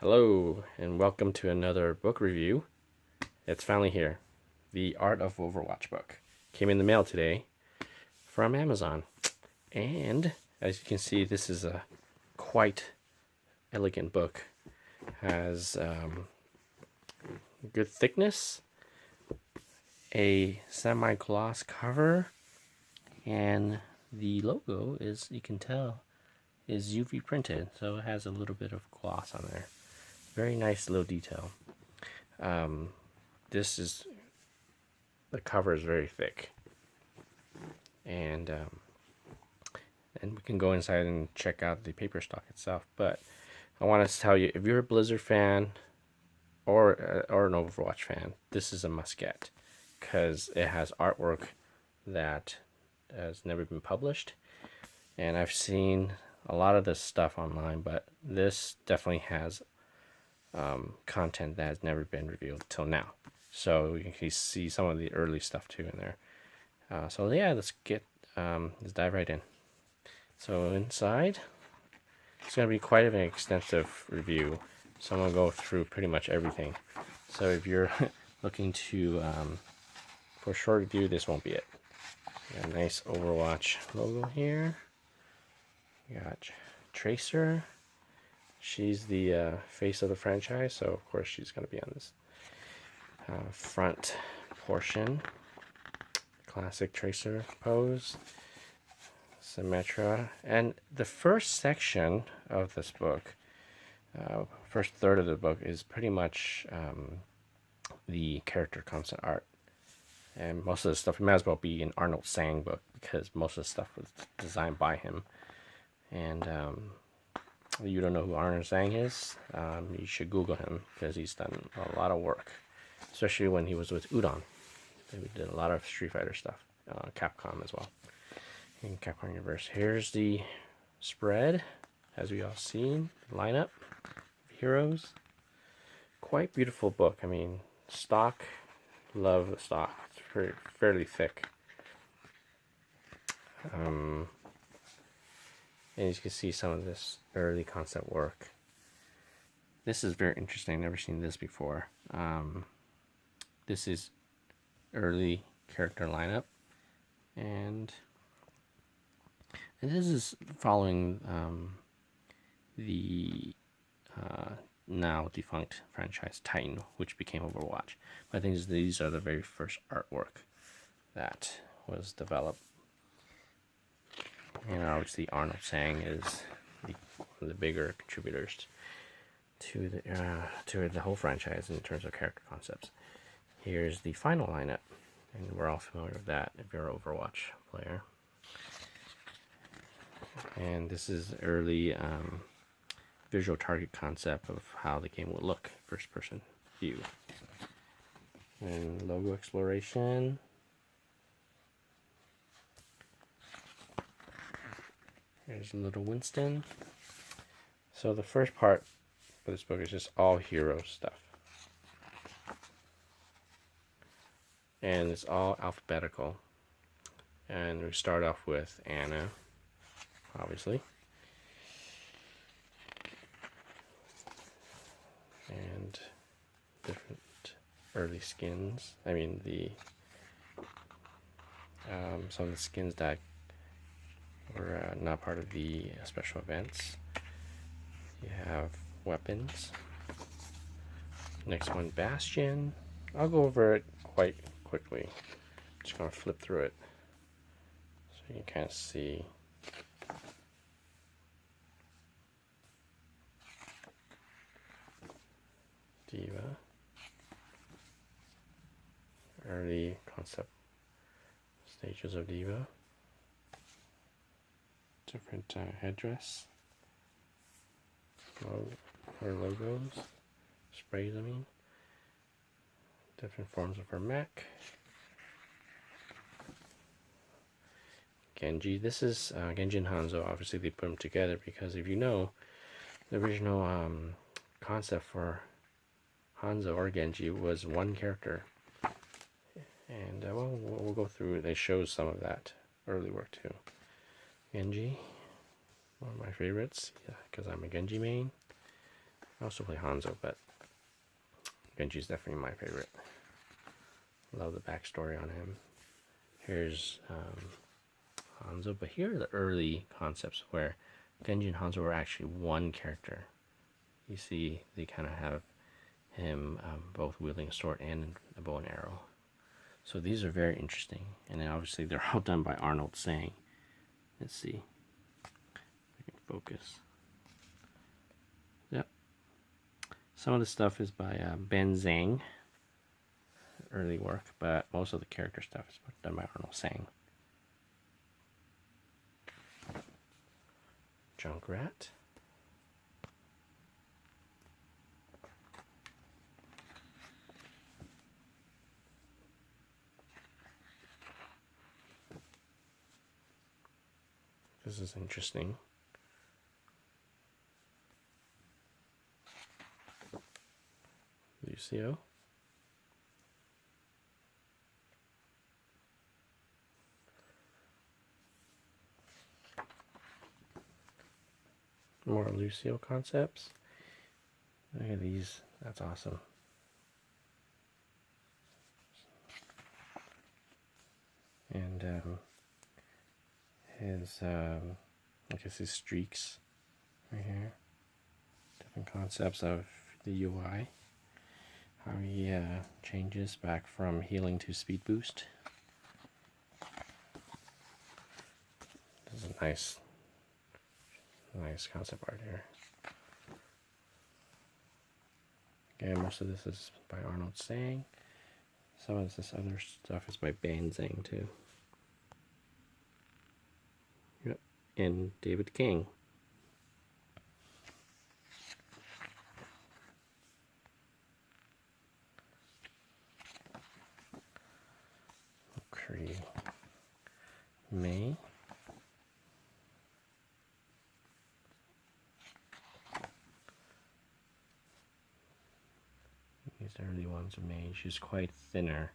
Hello, and welcome to another book review. It's finally here. The Art of Overwatch book. Came in the mail today from Amazon. And as you can see, this is a quite elegant book. Has good thickness, a semi-gloss cover, and the logo is, you can tell, is UV printed, so it has a little bit of gloss on there. Very nice little detail. This is, the cover is very thick, and we can go inside and check out the paper stock itself. But I want to tell you, if you're a Blizzard fan or an Overwatch fan, this is a must-get because it has artwork that has never been published, and I've seen a lot of this stuff online, but this definitely has content that has never been revealed till now. So you can see some of the early stuff too in there. So yeah, let's dive right in. So inside, it's going to be quite an extensive review. So I'm going to go through pretty much everything. So if you're looking to for a short review, this won't be it. Got a nice Overwatch logo here. You got Tracer. She's the face of the franchise, so of course she's going to be on this front portion. Classic Tracer pose. Symmetra. And the first section of this book, first third of the book, is pretty much the character concept art. And most of the stuff, it might as well be an Arnold Tsang book because most of the stuff was designed by him. And you don't know who Arnold Tsang is, you should Google him because he's done a lot of work, especially when he was with Udon. We did a lot of Street Fighter stuff, Capcom as well, in Capcom Universe. Here's the spread, as we all seen, lineup of heroes. Quite beautiful book. I mean, stock, love the stock. It's fairly thick. And you can see some of this early concept work. This is very interesting. I've never seen this before. This is early character lineup. And this is following the now defunct franchise Titan, which became Overwatch. But I think these are the very first artwork that was developed. And obviously Arnold Tsang is one of the bigger contributors to the whole franchise in terms of character concepts. Here's the final lineup, and we're all familiar with that if you're an Overwatch player. And this is early visual target concept of how the game will look, first person view. And logo exploration. Here's little Winston. So the first part of this book is just all hero stuff. And it's all alphabetical. And we start off with Anna, obviously. And different early skins. I mean, some of the skins that were not part of the special events. You have weapons. Next one, Bastion. I'll go over it quite quickly. Just gonna flip through it so you can kind of see. Diva. Early concept stages of Diva. Different headdress. Her logos. Sprays, I mean. Different forms of her mech. Genji. This is Genji and Hanzo. Obviously, they put them together because if you know, the original concept for Hanzo or Genji was one character. And we'll go through it. They show some of that early work too. Genji. One of my favorites, yeah, because I'm a Genji main. I also play Hanzo, but Genji's definitely my favorite. Love the backstory on him. Here's Hanzo, but here are the early concepts where Genji and Hanzo were actually one character. You see, they kind of have him both wielding a sword and a bow and arrow. So these are very interesting, and then obviously they're all done by Arnold Tsang. Let's see if I can focus. Yep. Some of the stuff is by Ben Zhang, early work, but most of the character stuff is done by Arnold Tsang. Junkrat. This is interesting. Lucio. More Lucio concepts. Look at these. That's awesome. And his, I guess his streaks right here. Different concepts of the UI. How he changes back from healing to speed boost. This is a nice concept art here. Again, most of this is by Arnold Tsang. Some of this other stuff is by Ben Zhang too. Yep, and David King. Cree May. These early ones are May. She's quite thinner.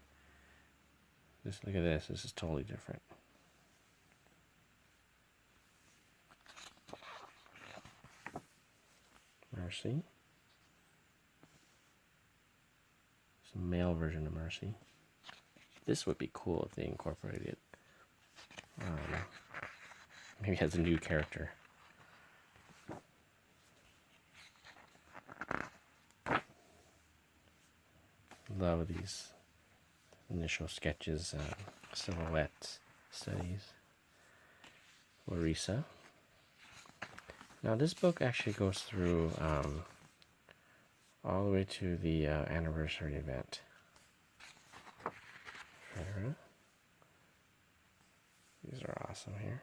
Just look at this. This is totally different. Mercy. It's a male version of Mercy. This would be cool if they incorporated it. Maybe as a new character. Love these initial sketches, silhouette studies. Larissa. Now this book actually goes through all the way to the anniversary event. Farah. These are awesome here.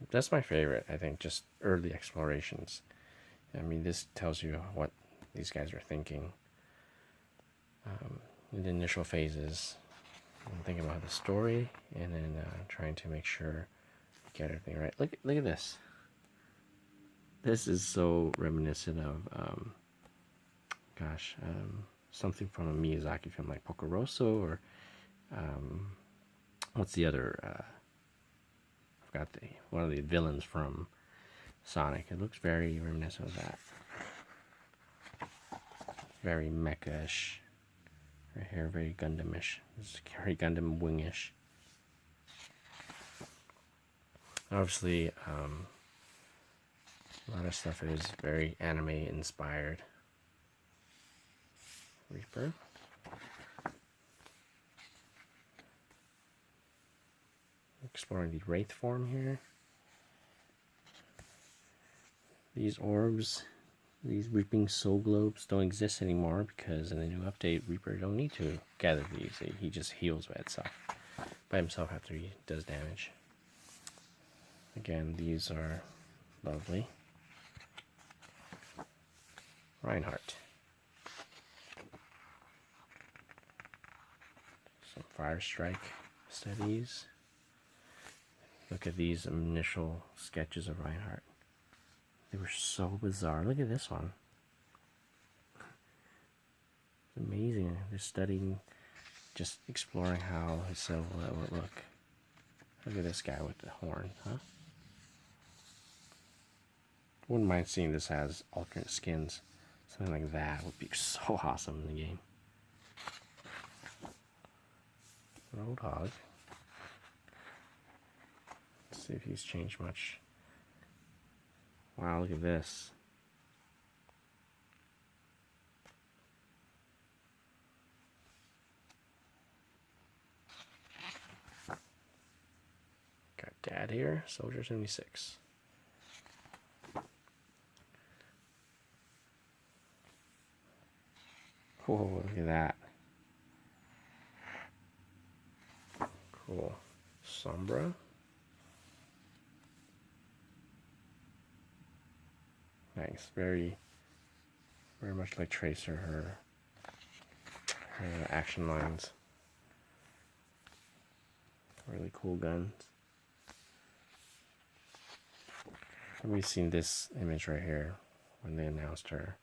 That's my favorite, I think, just early explorations. I mean, this tells you what these guys are thinking in the initial phases. I'm thinking about the story and then trying to make sure you get everything right. Look at this. This is so reminiscent of, something from a Miyazaki film like Pocoroso, or what's the other? I forgot one of the villains from Sonic. It looks very reminiscent of that. Very mecha-ish. Right here, very Gundam-ish. This is very Gundam Wing-ish. Obviously, a lot of stuff is very anime-inspired. Reaper. Exploring the Wraith form here. These orbs, these Reaping Soul Globes don't exist anymore because in the new update, Reaper don't need to gather these. He just heals by himself after he does damage. Again, these are lovely. Reinhardt. Some Fire Strike studies. Look at these initial sketches of Reinhardt. They were so bizarre. Look at this one. It's amazing. They're studying just exploring how his silhouette would look. Look at this guy with the horn, huh? Wouldn't mind seeing this as alternate skins. Something like that would be so awesome in the game. Roadhog. Let's see if he's changed much. Wow, look at this. Got Dad here, Soldier 76. Whoa, look at that. Cool. Sombra. Nice. Very much like Tracer, her action lines. Really cool guns. We've seen this image right here when they announced her.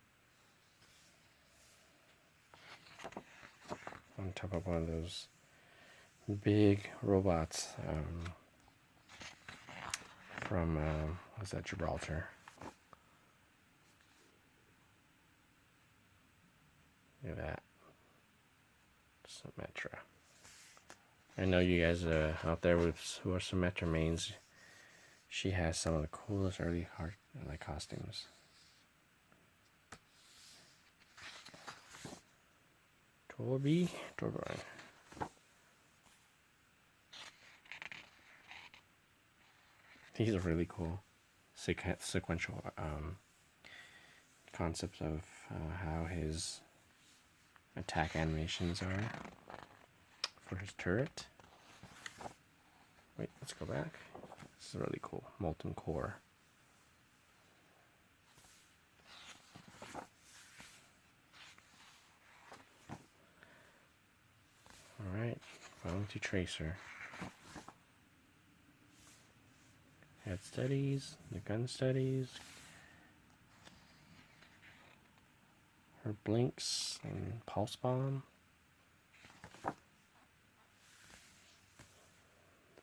On top of one of those big robots from, what's that, Gibraltar. Look at that. Symmetra. I know you guys out there who are Symmetra mains. She has some of the coolest early costumes. Torbjorn. These are really cool sequential concepts of how his attack animations are for his turret. Wait, let's go back. This is really cool. Molten Core. Alright, going to Tracer. Head studies, the gun studies. Her blinks and pulse bomb.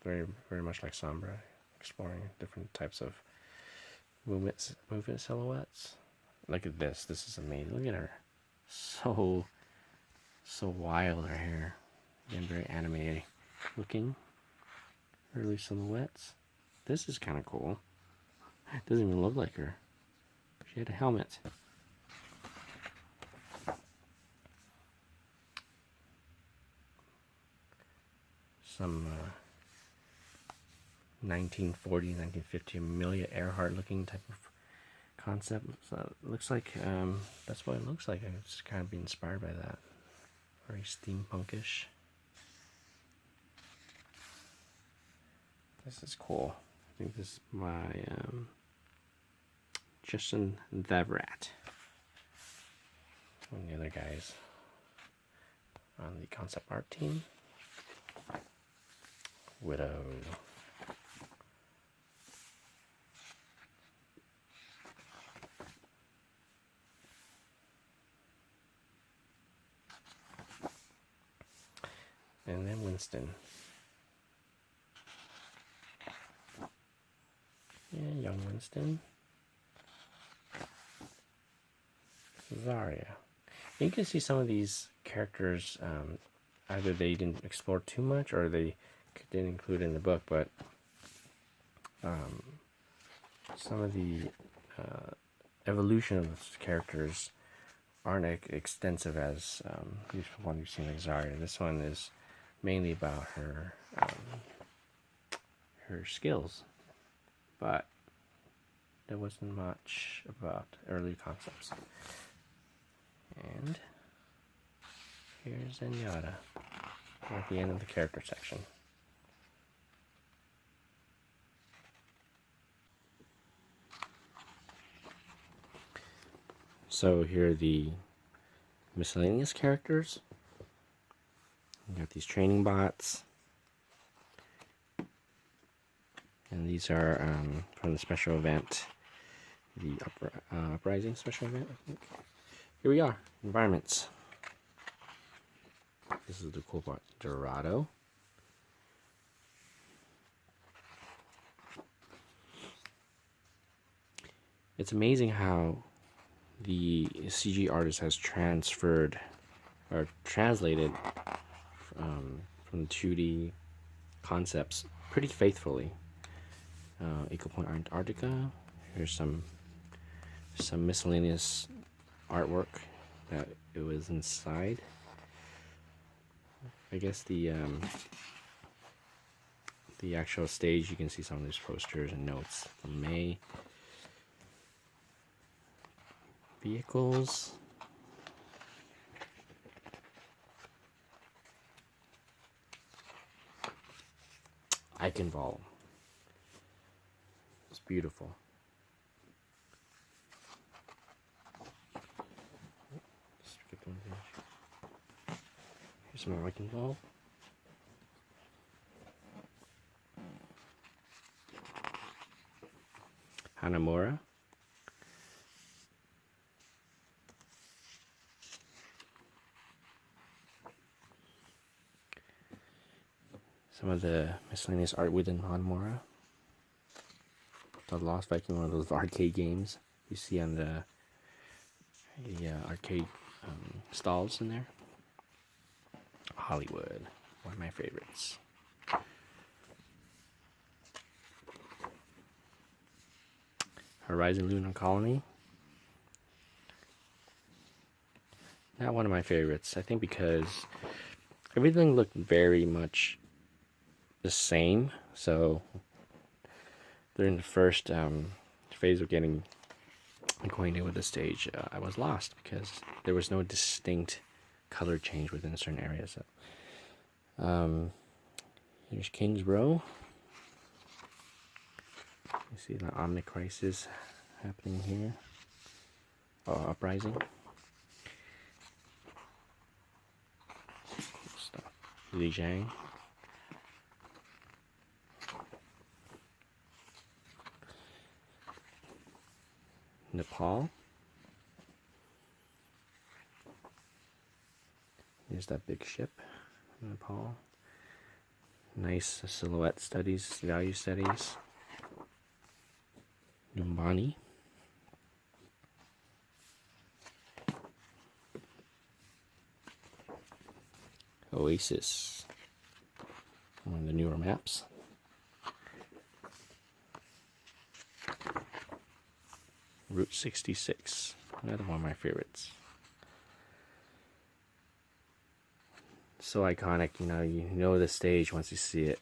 Very much like Sombra, exploring different types of movement silhouettes. Look at this. This is amazing. Look at her. So wild, her hair. Again, very anime looking. Early silhouettes. This is kind of cool. It doesn't even look like her. She had a helmet. Some 1940, 1950 Amelia Earhart looking type of concept. So it looks like that's what it looks like. It's kind of be inspired by that. Very steampunkish. This is cool. I think this is by Justin Thevrat. One of the other guys on the concept art team. Widow. And then Winston. Yeah, young Winston. Zarya. You can see some of these characters, either they didn't explore too much or they didn't include in the book, but some of the evolution of the characters aren't extensive as the one you've seen like Zarya. This one is mainly about her her skills, but there wasn't much about early concepts. And here's Zenyatta. We're at the end of the character section. So here are the miscellaneous characters. We got these training bots. And these are from the special event, the Uprising special event, I think. Here we are, environments. This is the cool part. Dorado. It's amazing how the CG artist has transferred or translated from the 2D concepts pretty faithfully. Eco Point Antarctica. Here's some miscellaneous artwork that it was inside. I guess the actual stage, you can see some of these posters and notes from May. Vehicles. Eichenwald. It's beautiful. Skip one page. Here's some more Eichenwald. Hanamura. Some of the miscellaneous art within Hanamura. The Lost Viking, one of those arcade games you see on the arcade stalls in there. Hollywood, one of my favorites. Horizon Lunar Colony. Not one of my favorites. I think because everything looked very much the same. So during the first phase of getting acquainted with the stage, I was lost because there was no distinct color change within certain areas. So, here's King's Row. You see the Omnic Crisis happening here. Oh, Uprising. Cool stuff. Li Jiang. Nepal. Here's that big ship, Nepal. Nice silhouette studies, value studies. Numbani. Oasis. One of the newer maps. Route 66, another one of my favorites. So iconic, you know the stage once you see it.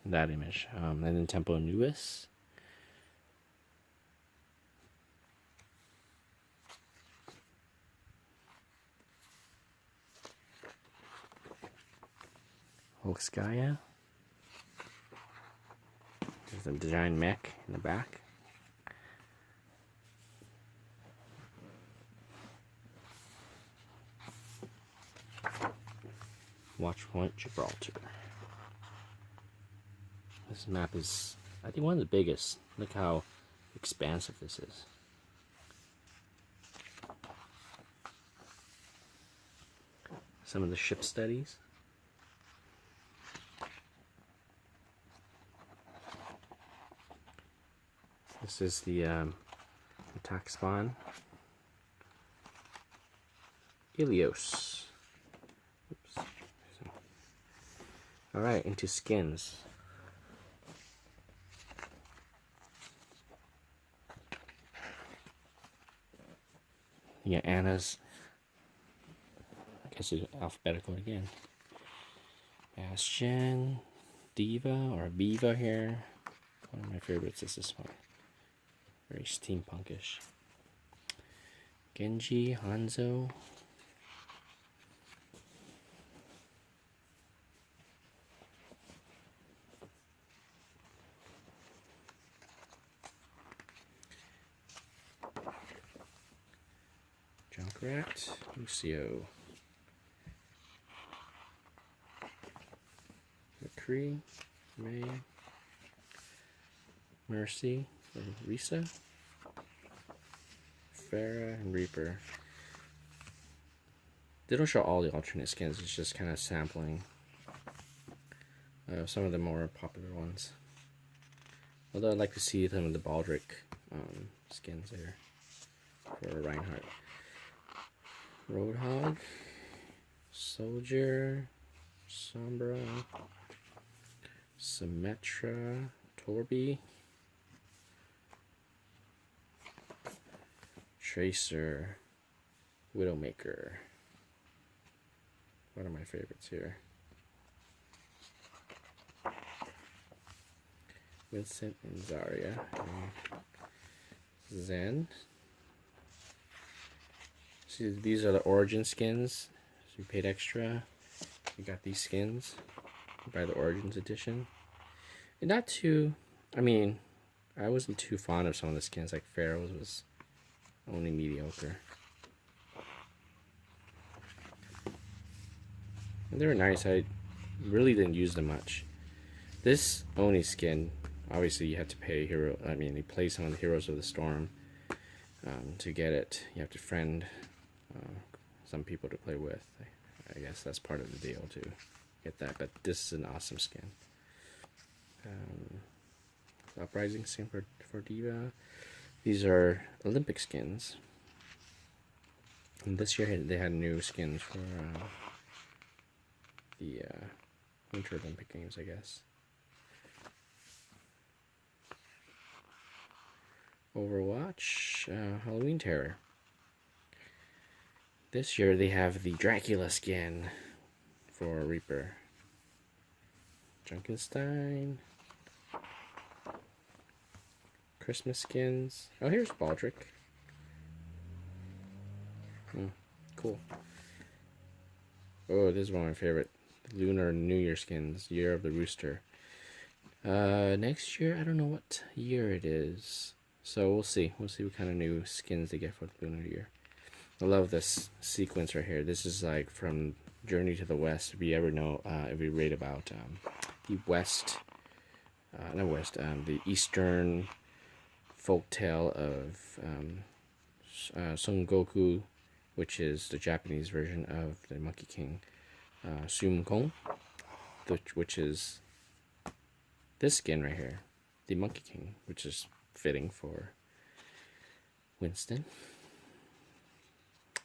That image. And then Temple Anubis. Volskaya. There's a giant mech in the back. Watch Point Gibraltar. This map is, I think, one of the biggest. Look how expansive this is. Some of the ship studies. This is the attack spawn. Ilios. Oops. Alright, into skins. Yeah, Anna's, I guess it's alphabetical again. Bastion, Diva, or Viva here. One of my favorites is this one. Very steampunkish. Genji, Hanzo. Junkrat, Lucio. McCree, May. Mercy, and Risa. Farah and Reaper. They don't show all the alternate skins. It's just kind of sampling some of the more popular ones. Although I'd like to see some of the Baldric skins there for Reinhardt. Roadhog, Soldier, Sombra, Symmetra, Torby, Tracer, Widowmaker. One of my favorites here. Vincent and Zarya. Zen. See, these are the origin skins. So you paid extra. You got these skins. You buy the Origins edition. And not too, I mean, I wasn't too fond of some of the skins. Like Pharaoh's was only mediocre. And they were nice. I really didn't use them much. This Oni skin, obviously you have to pay hero. I mean, you play some of the Heroes of the Storm to get it. You have to friend some people to play with. I guess that's part of the deal to get that. But this is an awesome skin. Uprising skin for Diva. These are Olympic skins. And this year they had new skins for the Winter Olympic Games, I guess. Overwatch, Halloween Terror. This year they have the Dracula skin for Reaper. Junkenstein. Christmas skins. Oh, here's Baldric. Cool. Oh, this is one of my favorite. Lunar New Year skins. Year of the Rooster. Next year, I don't know what year it is. So we'll see. We'll see what kind of new skins they get for the Lunar Year. I love this sequence right here. This is like from Journey to the West. If you ever know, if you read about the West, the Eastern folktale of Son Goku, which is the Japanese version of the Monkey King, Sum-Kong, which is this skin right here, the Monkey King, which is fitting for Winston.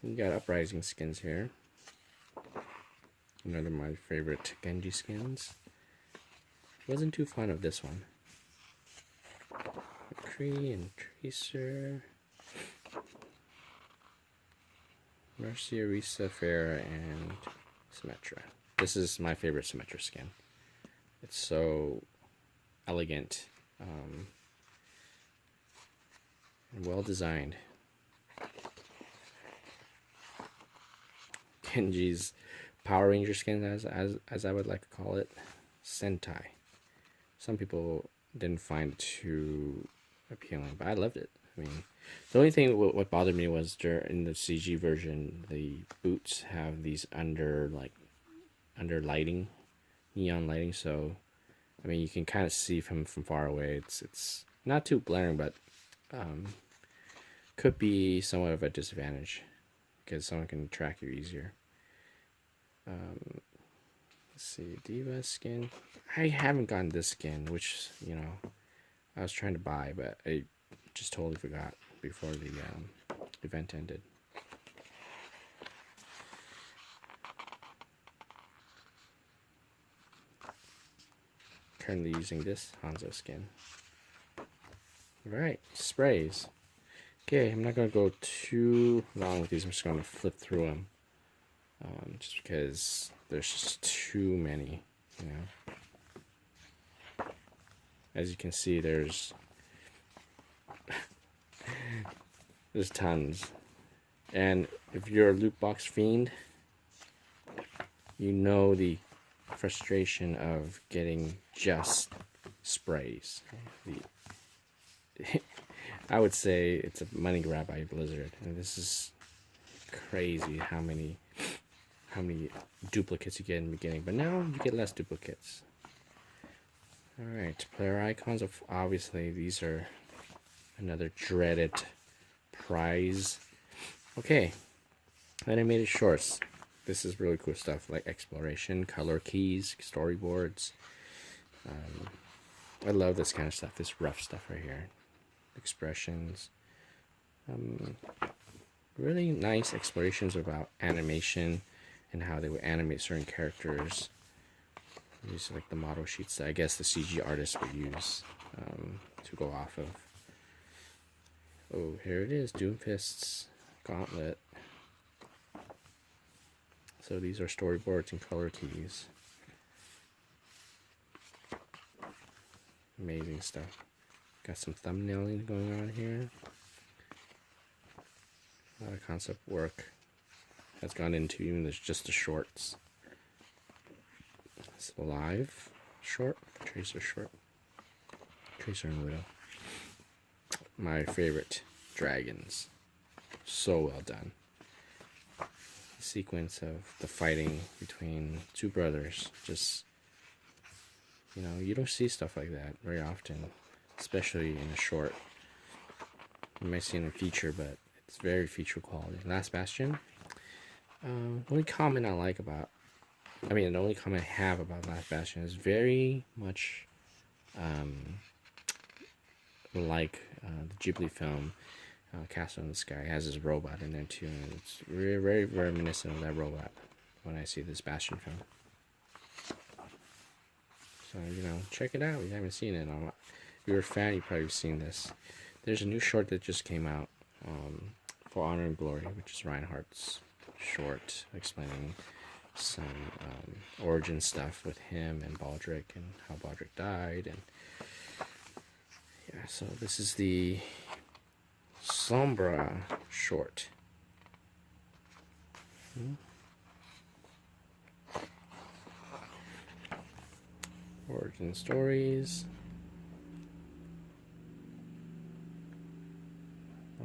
We got Uprising skins here. Another of my favorite Genji skins. Wasn't too fond of this one. McCree and Tracer. Mercy, Arisa, Farah, and Symmetra. This is my favorite Symmetra skin. It's so elegant and well designed. Genji's Power Ranger skin, as I would like to call it, Sentai. Some people didn't find it too appealing, but I loved it. I mean, the only thing what bothered me was in the CG version, the boots have these under lighting, neon lighting. So, I mean, you can kind of see from far away. It's not too blaring, but could be somewhat of a disadvantage because someone can track you easier. Let's see, Diva skin. I haven't gotten this skin, which, you know, I was trying to buy, but I just totally forgot before the event ended. Currently using this Hanzo skin. Alright, sprays. Okay, I'm not going to go too long with these. I'm just going to flip through them. Just because there's just too many, you know. As you can see, there's tons. And if you're a loot box fiend, you know the frustration of getting just sprays. I would say it's a money grab by Blizzard, and this is crazy how many duplicates you get in the beginning, but now you get less duplicates. Alright, player icons. Obviously, these are another dreaded prize. Okay, animated shorts. this is really cool stuff like exploration, color keys, storyboards. I love this kind of stuff, this rough stuff right here. Expressions. Really nice explorations about animation and how they would animate certain characters. These are like the model sheets that I guess the CG artists would use to go off of. Oh, here it is, Doomfist's Gauntlet. So these are storyboards and color keys. Amazing stuff. Got some thumbnailing going on here. A lot of concept work has gone into even just the shorts. It's a live short, Tracer short. Tracer and Widow. My favorite dragons. So well done. The sequence of the fighting between two brothers. Just, you know, you don't see stuff like that very often, especially in a short. You might see it in a feature, but it's very feature quality. Last Bastion. The only comment I like about, the only comment I have about Last Bastion is very much like the Ghibli film Castle in the Sky. It has this robot in there too, and it's very, very reminiscent of that robot when I see this Bastion film. So, you know, check it out if you haven't seen it. If you're a fan, you've probably seen this. There's a new short that just came out for Honor and Glory, which is Reinhardt's short explaining some origin stuff with him and Baldric and how Baldric died. And yeah, so this is the Sombra short. Origin stories.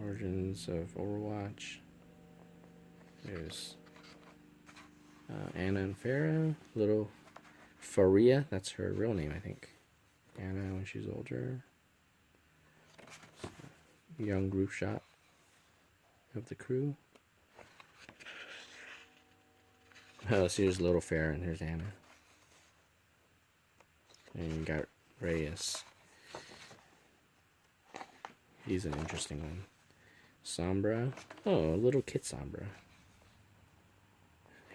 Origins of Overwatch. There's Anna and Farah. Little Faria, that's her real name, I think. Anna when she's older. Young group shot of the crew. Oh, so here's little Farah and here's Anna. And you got Reyes. He's an interesting one. Sombra. Oh, a little kid Sombra.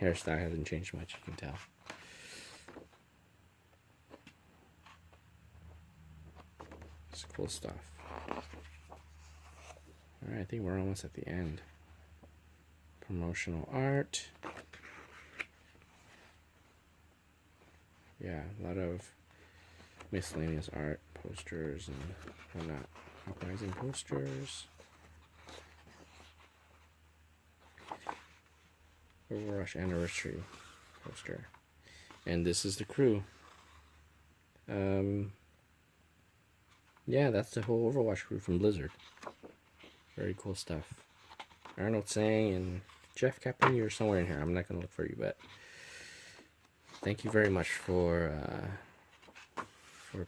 Hairstyle hasn't changed much, you can tell. It's cool stuff. Alright, I think we're almost at the end. Promotional art. Yeah, a lot of miscellaneous art, posters, and whatnot. Uprising posters. Overwatch anniversary poster. And this is the crew. Yeah, that's the whole Overwatch crew from Blizzard. Very cool stuff. Arnold Tsang and Jeff Captain, you're somewhere in here. I'm not going to look for you, but thank you very much for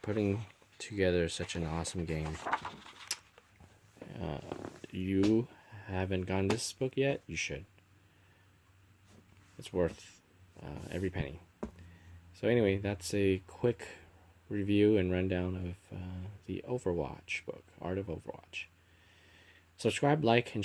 putting together such an awesome game. You haven't gotten this book yet? You should. It's worth every penny. So anyway, that's a quick review and rundown of the Overwatch book, Art of Overwatch. Subscribe, like, and